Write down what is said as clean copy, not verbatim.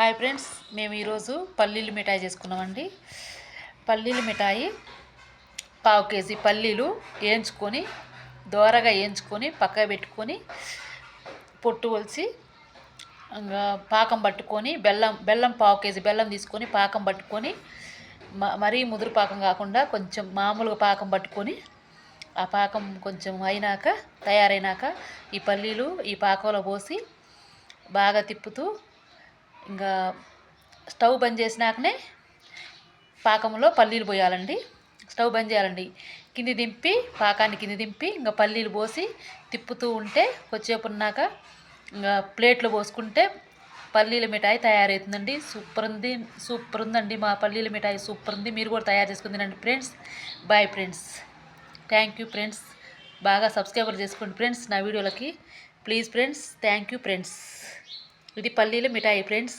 Hi friends, మేము ఈరోజు పల్లీలు మిఠాయి చేసుకున్నామండి. పల్లీలు మిఠాయి పావు కేజీ పల్లీలు వేయించుకొని దోరగా వేయించుకొని పక్కన పెట్టుకొని పొట్టు ఒలిచి ఇంకా పాకం పట్టుకొని బెల్లం పావు కేజీ బెల్లం తీసుకొని పాకం పట్టుకొని మరీ ముదురు పాకం కాకుండా కొంచెం మామూలుగా పాకం పట్టుకొని ఆ పాకం కొంచెం తయారైనాక ఈ పల్లీలు ఈ పాకంలో పోసి బాగా తిప్పుతూ ఇంకా స్టవ్ బంద్ చేసినాకనే పాకంలో పల్లీలు పోయాలండి. స్టవ్ బంద్ చేయాలండి. పాకాన్ని కింది దింపి ఇంకా పల్లీలు పోసి తిప్పుతూ ఉంటే కొద్దిసేపు ఉన్నాక ఇంకా ప్లేట్లో పోసుకుంటే పల్లీల మిఠాయి తయారవుతుందండి. సూపర్ ఉందండి. మా పల్లీల మిఠాయి సూపర్ ఉంది. మీరు కూడా తయారు చేసుకుని తినండి friends. Bye friends. Thank you friends. బాగా సబ్స్క్రైబర్ చేసుకోండి ఫ్రెండ్స్ నా వీడియోలకి please friends. Thank you friends. ఇది పల్లీల మిఠాయి ఫ్రెండ్స్.